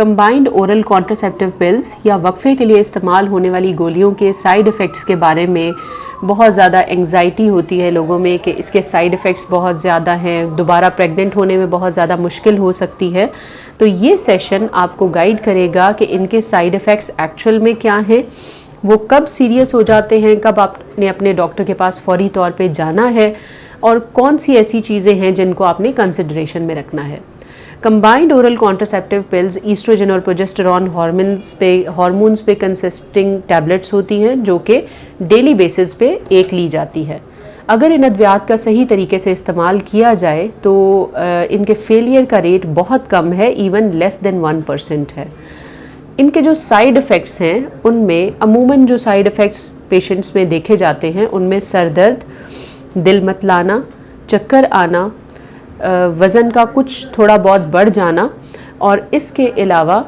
Combined oral contraceptive pills या वक्फे के लिए इस्तेमाल होने वाली गोलियों के साइड इफ़ेक्ट्स के बारे में बहुत ज़्यादा एंग्जाइटी होती है लोगों में कि इसके साइड इफ़ेक्ट्स बहुत ज़्यादा हैं, दोबारा प्रेग्नेंट होने में बहुत ज़्यादा मुश्किल हो सकती है। तो ये सेशन आपको गाइड करेगा कि इनके साइड इफ़ेक्ट्स एक्चुअल में क्या हैं, वो कब सीरियस हो जाते हैं, कब आपने अपने डॉक्टर के पास फौरी तौर पे जाना है और कौन सी ऐसी चीज़ें हैं जिनको आपने कंसिडरेशन में रखना है। Combined oral contraceptive pills oestrogen और प्रोजेस्टेरॉन हार्मोन्स पे कंसिस्टिंग टैबलेट्स होती हैं जो कि डेली बेसिस पे एक ली जाती है। अगर इन अद्वियात का सही तरीके से इस्तेमाल किया जाए तो इनके फेलियर का रेट बहुत कम है, इवन लेस देन 1% है। इनके जो साइड इफ़ेक्ट्स हैं उनमें अमूमन जो साइड इफ़ेक्ट्स पेशेंट्स में देखे जाते हैं उनमें सर दर्द, दिल मतलाना, चक्कर आना, वज़न का कुछ थोड़ा बहुत बढ़ जाना और इसके अलावा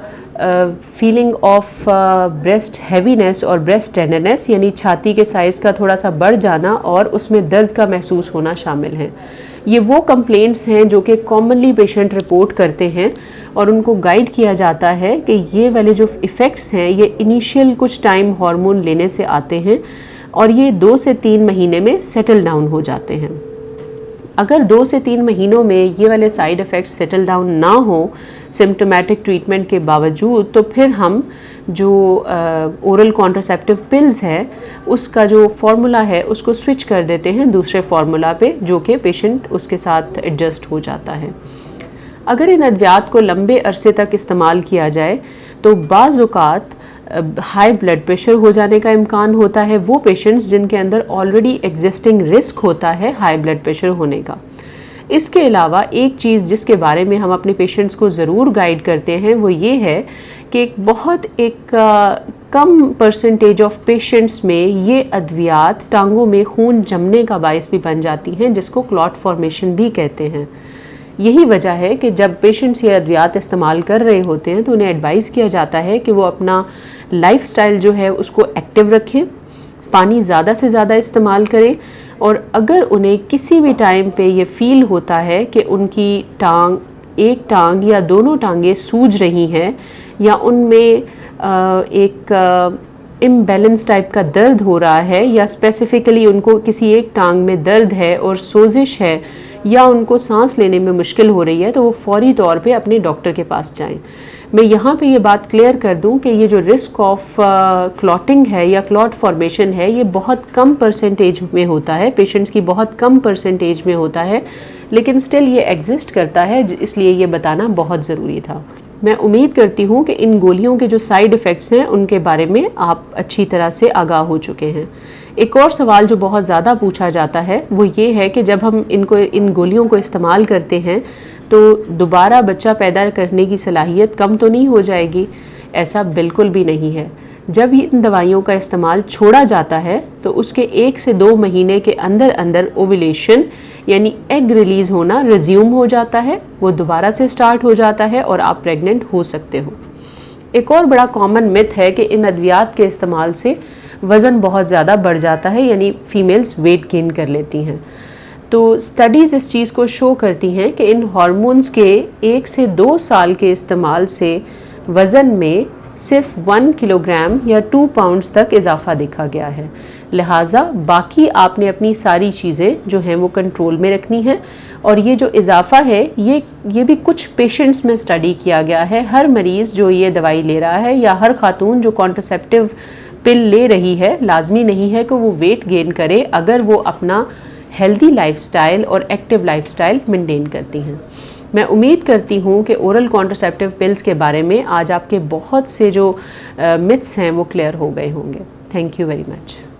फीलिंग ऑफ ब्रेस्ट हैवीनेस और ब्रेस्ट टेंडरनेस यानी छाती के साइज़ का थोड़ा सा बढ़ जाना और उसमें दर्द का महसूस होना शामिल है। ये वो कंप्लेंट्स हैं जो कि कॉमनली पेशेंट रिपोर्ट करते हैं और उनको गाइड किया जाता है कि ये वाले जो इफ़ेक्ट्स हैं ये इनिशियल कुछ टाइम हार्मोन लेने से आते हैं और ये 2 से 3 महीने में सेटल डाउन हो जाते हैं। अगर 2 से 3 महीनों में ये वाले साइड इफ़ेक्ट्स सेटल डाउन ना हो सिम्टोमेटिक ट्रीटमेंट के बावजूद, तो फिर हम जो ओरल कॉन्ट्रासेप्टिव पिल्स है उसका जो फार्मूला है उसको स्विच कर देते हैं दूसरे फार्मूला पे जो कि पेशेंट उसके साथ एडजस्ट हो जाता है। अगर इन अद्वियात को लंबे अरसे तक इस्तेमाल किया जाए तो बाज़ औक़ात हाई ब्लड प्रेशर हो जाने का इम्कान होता है वो पेशेंट्स जिनके अंदर ऑलरेडी एग्जिस्टिंग रिस्क होता है हाई ब्लड प्रेशर होने का। इसके अलावा एक चीज़ जिसके बारे में हम अपने पेशेंट्स को ज़रूर गाइड करते हैं वो ये है कि कम परसेंटेज ऑफ पेशेंट्स में ये अद्वियात टांगों में खून जमने का बायस भी बन जाती हैं जिसको क्लॉट फॉर्मेशन भी कहते हैं। यही वजह है कि जब पेशेंट्स ये अद्वियात इस्तेमाल कर रहे होते हैं तो उन्हें एडवाइस किया जाता है कि वो अपना लाइफस्टाइल जो है उसको एक्टिव रखें, पानी ज़्यादा से ज़्यादा इस्तेमाल करें और अगर उन्हें किसी भी टाइम पे ये फील होता है कि उनकी एक टांग या दोनों टांगें सूज रही हैं या उनमें एक इम्बैलेंस टाइप का दर्द हो रहा है या स्पेसिफिकली उनको किसी एक टांग में दर्द है और सोजिश है या उनको सांस लेने में मुश्किल हो रही है तो वो फौरी तौर पे अपने डॉक्टर के पास जाएं। मैं यहाँ पे ये बात क्लियर कर दूं कि ये जो रिस्क ऑफ क्लॉटिंग है या क्लॉट फॉर्मेशन है ये बहुत कम परसेंटेज में होता है, पेशेंट्स की बहुत कम परसेंटेज में होता है, लेकिन स्टिल ये एग्जिस्ट करता है, इसलिए ये बताना बहुत ज़रूरी था। मैं उम्मीद करती हूँ कि इन गोलियों के जो साइड इफ़ेक्ट्स हैं उनके बारे में आप अच्छी तरह से आगाह हो चुके हैं। एक और सवाल जो बहुत ज़्यादा पूछा जाता है वो ये है कि जब हम इन गोलियों को इस्तेमाल करते हैं तो दोबारा बच्चा पैदा करने की सलाहियत कम तो नहीं हो जाएगी? ऐसा बिल्कुल भी नहीं है। जब इन दवाइयों का इस्तेमाल छोड़ा जाता है तो उसके 1 से 2 महीने के अंदर अंदर ओव्यूलेशन यानी एग रिलीज़ होना रिज्यूम हो जाता है, वो दोबारा से स्टार्ट हो जाता है और आप प्रेग्नेंट हो सकते हो। एक और बड़ा कॉमन मिथ है कि इन अद्वियात के इस्तेमाल से वज़न बहुत ज़्यादा बढ़ जाता है यानी फीमेल्स वेट गेन कर लेती हैं। तो स्टडीज़ इस चीज़ को शो करती हैं कि इन हार्मोन्स के 1 से 2 साल के इस्तेमाल से वज़न में सिर्फ 1 किलोग्राम या 2 पाउंड्स तक इजाफा देखा गया है। लिहाजा बाकी आपने अपनी सारी चीज़ें जो हैं वो कंट्रोल में रखनी है और ये जो इजाफा है ये भी कुछ पेशेंट्स में स्टडी किया गया है। हर मरीज़ जो ये दवाई ले रहा है या हर खातून जो कॉन्ट्रासेप्टिव पिल ले रही है लाजमी नहीं है कि वो वेट गेन करे अगर वो अपना हेल्दी लाइफस्टाइल और एक्टिव लाइफस्टाइल मेंटेन करती हैं। मैं उम्मीद करती हूँ कि ओरल कॉन्ट्रासेप्टिव पिल्स के बारे में आज आपके बहुत से जो मिथ्स हैं वो क्लियर हो गए होंगे। Thank you very much.